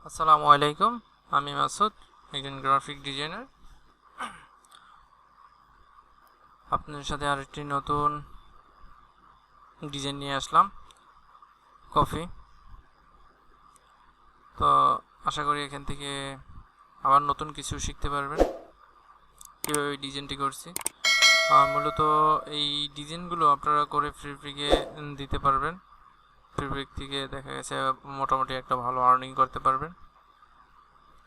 আসসালামু আলাইকুম। আমি মাসুদ, একজন গ্রাফিক ডিজাইনার। আপনাদের সাথে আরেকটি নতুন ডিজাইন নিয়ে আসলাম, কফি। তো আশা করি এখান থেকে আবার নতুন কিছু শিখতে পারবেন, কীভাবে এই ডিজাইনটি করছি। মূলত এই ডিজাইনগুলো আপনারা করে ফ্রিপিকে দিতে পারবেন। ফ্রিপিক থেকে দেখা গেছে মোটামুটি একটা ভালো আর্নিং করতে পারবেন।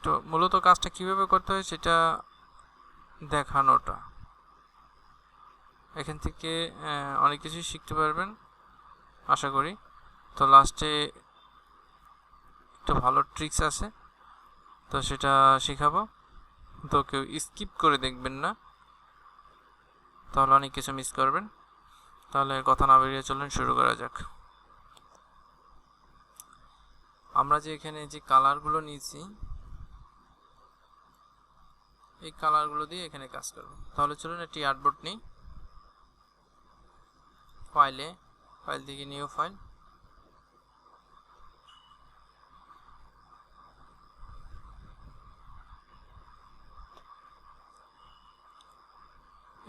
তো মূলত কাজটা কিভাবে করতে হয় সেটা দেখানোটা, এখান থেকে অনেক কিছুই শিখতে পারবেন আশা করি। তো লাস্টে একটা ভালো ট্রিক্স আছে, তো সেটা শেখাবো। তো কেউ স্কিপ করে দেখবেন না, তাহলে অনেক কিছু মিস করবেন। তাহলে কথা না বেরিয়ে চলুন শুরু করা যাক। আমরা যে এখানে যে কালারগুলো নিয়েছি, এই কালারগুলো দিয়ে এখানে কাজ করব। তাহলে চলুন একটি আর্টবোর্ড নিই। ফাইল থেকে নিউ ফাইল,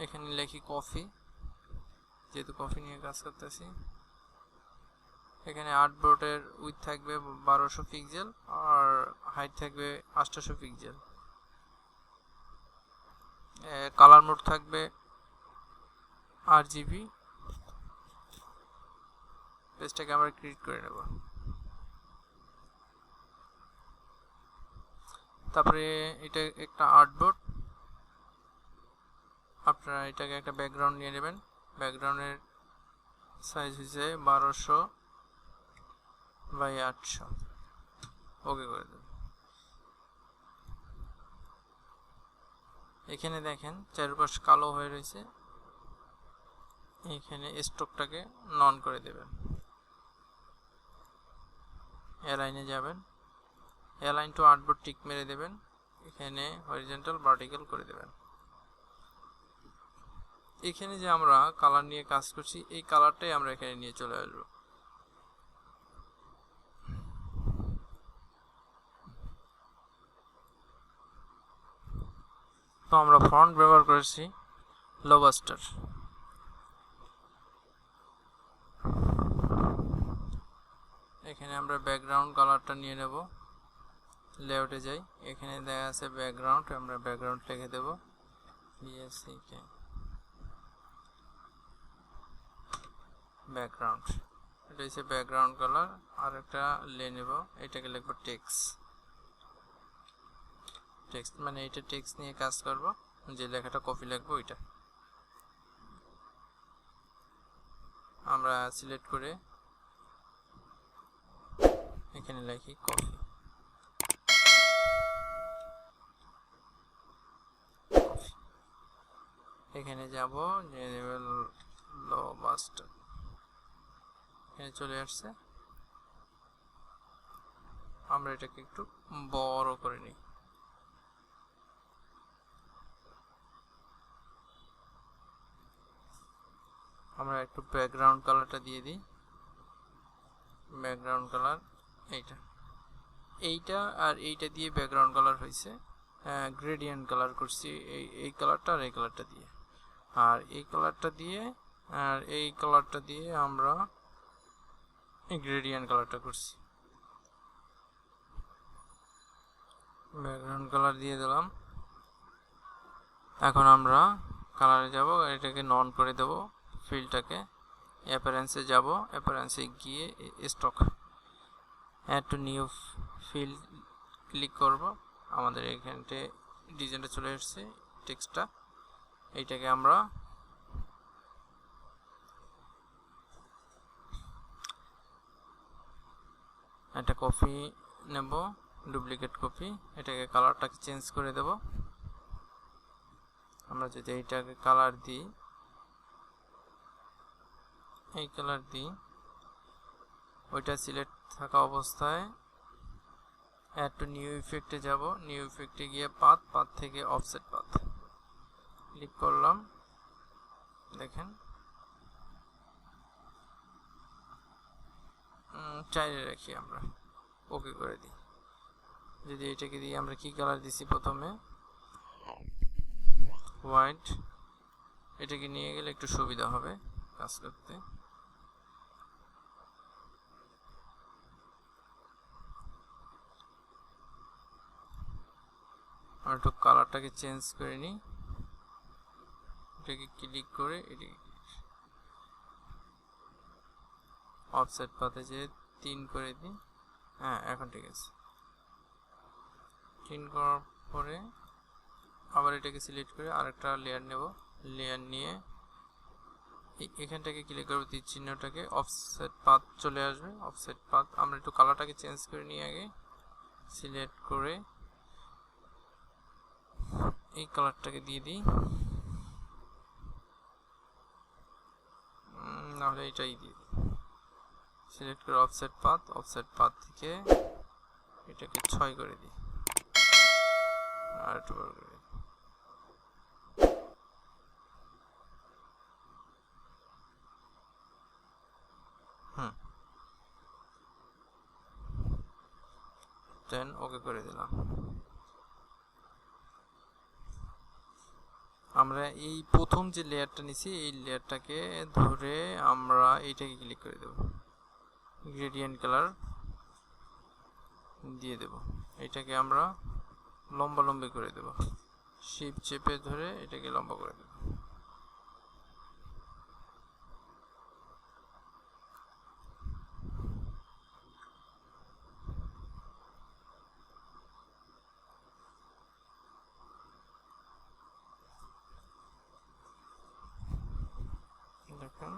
এখানে লিখি কফি, যেহেতু কফি নিয়ে কাজ করতেছি। এখানে আর্টবোর্ডের উইথ থাকবে 1200 পিক্সেল আর হাইট থাকবে 800 পিক্সেল। কালার মোড থাকবে RGB। পেজটাকে আমরা ক্রিয়েট করে নেব। তারপরে এটা একটা আর্টবোর্ড, আপনারা এটাকে একটা ব্যাকগ্রাউন্ড নিয়ে নেবেন। ব্যাকগ্রাউন্ডের সাইজ হচ্ছে 1200x800। ওকে করে দেবেন। এখানে দেখেন চারপাশ কালো হয়ে রয়েছে, এখানে স্ট্রোকটাকে নন করে দেবেন। অ্যালাইনে যাবেন, অ্যালাইন টু আর্টবোর্ড টিক মেরে দেবেন। এখানে হরিজন্টাল ভার্টিক্যাল করে দেবেন। এখানে যে আমরা কালার নিয়ে কাজ করছি, এই কালারটাই আমরা এখানে নিয়ে চলে আসবো। তো আমরা ফন্ট ব্যবহার করেছি লোবাস্টার। এখানে আমরা ব্যাকগ্রাউন্ড কালারটা নিয়ে নেব। লেআউটে যাই, এখানে দেখা আছে ব্যাকগ্রাউন্ড, আমরা ব্যাকগ্রাউন্ড লিখে দেব BSCK ব্যাকগ্রাউন্ড। এটা হচ্ছে ব্যাকগ্রাউন্ড কালার। আর একটা নেব, এটাকে লিখব টেক্সট, মানে এটা টেক্সট নিয়ে কাজ করব, যে লেখাটা কপি লিখবো ওইটা। আমরা সিলেক্ট করে এখানে লিখি কপি। এখানে যাব, যে লোবাস্টার, এখানে চলে আসছে। আমরা এটাকে একটু বড় করে নিই। আমরা একটু ব্যাকগ্রাউন্ড কালারটা দিয়ে দিই। ব্যাকগ্রাউন্ড কালার এইটা আর এইটা দিয়ে ব্যাকগ্রাউন্ড কালার হয়েছে। গ্রেডিয়েন্ট কালার করছি এই কালারটা আর এই কালারটা দিয়ে, আর এই কালারটা দিয়ে আর এই কালারটা দিয়ে আমরা গ্রেডিয়েন্ট কালারটা করছি। ব্যাকগ্রাউন্ড কালার দিয়ে দিলাম। এখন আমরা কালারে যাব, এটাকে নন করে দেব। ফিল্ডটাকে অ্যাপিয়ারেন্সে যাব, অ্যাপিয়ারেন্সে গিয়ে stock add to new field click করব। আমাদের এখানতে ডিজাইনটা চলে এসেছে, টেক্সটটা। এইটাকে আমরা একটা কপি নেব, ডুপ্লিকেট কপি। এটাকে কালারটাকে চেঞ্জ করে দেব। আমরা যদি এইটাকে কালার দিই, এই কালার দিই, ওইটা সিলেক্ট থাকা অবস্থায় অ্যাড টু নিউ ইফেক্টে যাব। নিউ ইফেক্টে গিয়ে পাথ থেকে অফসেট পাথ ক্লিক করলাম। দেখেন চাইলে রাখি, আমরা ওকে করে দিই। যদি এটাকে দিয়ে আমরা কি কালার দিছি প্রথমে হোয়াইট, এটাকে নিয়ে গেলে একটু সুবিধা হবে কাজ করতে। আমরা একটু কালারটাকে চেঞ্জ করে নিই, এটাকে ক্লিক করে এটাকে অফসেট পাতে যে 3 করে দিই। হ্যাঁ এখন ঠিক আছে। 3 করার পরে আবার এটাকে সিলেক্ট করে আরেকটা লেয়ার নেব, লেয়ার নিয়ে এখানটাকে ক্লিক করব, তীর চিহ্নটাকে অফসেট পাথ চলে আসবে। অফসেট পাথ আমরা একটু কালারটাকে চেঞ্জ করে নিই, আগে সিলেক্ট করে এই কালারটাকে দিয়ে দিই, নাহলে এটাই দিয়ে দিই। সিলেক্ট করে অফসেট পাথ থেকে এটাকে 6 করে দিই, আর একটু বড় করে দিই। দেন ওকে করে দিলাম। আমরা এই প্রথম যে লেয়ারটা নিছি এই লেয়ারটাকে ধরে আমরা এইটাকে ক্লিক করে দেব, গ্রেডিয়েন্ট কালার দিয়ে দেব। এটাকে আমরা লম্বালম্বি করে দেব, শিফট চেপে ধরে এটাকে লম্বা করে দেব। দেখুন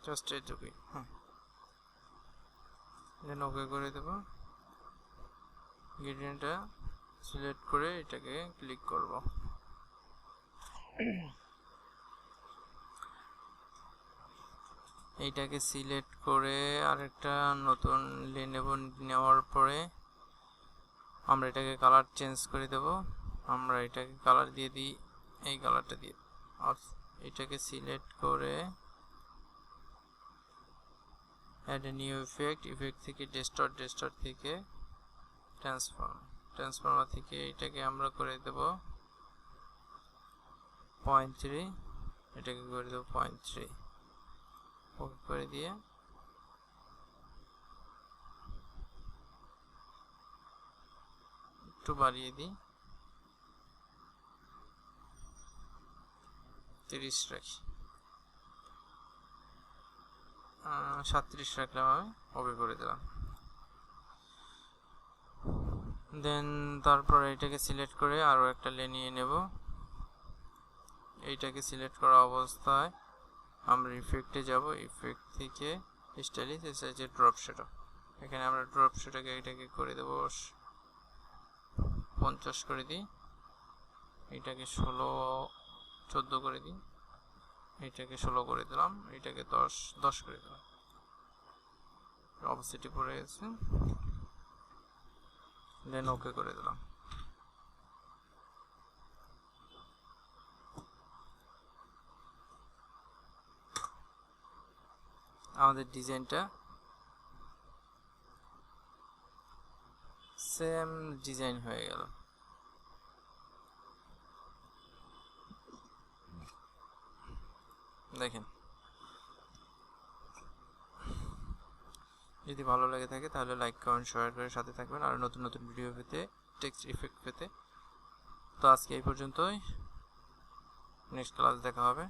জাস্ট এইটুকুই। দেন ওকে করে দেব। গ্রেডিয়েন্টটা সিলেক্ট করে এটাকে ক্লিক করব। এইটাকে সিলেক্ট করে আরেকটা নতুন লে নেব, নেওয়ার পরে আমরা এটাকে কালার চেঞ্জ করে দেব। আমরা এটাকে কালার দিয়ে দিই, এই কালারটা দিয়ে। আর এটাকে সিলেক্ট করে অ্যাড এ নিউ ইফেক্ট থেকে ডেস্টর থেকে ট্রান্সফর্মার থেকে এটাকে আমরা করে দেব 0.3, এটাকে করে দেব 0.3। ওকে করে দিয়ে একটু বাড়িয়ে দিই, 30 রাখি, 37 রাখলাম আমি। ওকে করে দিলাম। দেন তারপর এটাকে সিলেক্ট করে আরও একটা লে নিয়ে নেব। এইটাকে সিলেক্ট করা অবস্থায় আমরা ইফেক্টে যাব, ইফেক্ট থেকে স্টাইলিশ এসে ড্রপ শ্যাডো। এখানে আমরা ড্রপ শ্যাডোকে এটাকে করে দেব 50 করে দিই, এটাকে 14 করে দিই, এটাকে 16 করে দিলাম, এটাকে 10 করে দিলাম। অপসিটি পড়ে গেছে, দেন ওকে করে দিলাম। আমাদের ডিজাইনটা সেম ডিজাইন হয়ে গেল। দেখেন, যদি ভালো লেগে থাকে তাহলে লাইক কমেন্ট শেয়ার করে সাথে থাকবেন আর নতুন নতুন ভিডিও পেতে, টেক্সট ইফেক্ট পেতে। তো আজকে এই পর্যন্তই, নেক্সট ক্লাস দেখা হবে।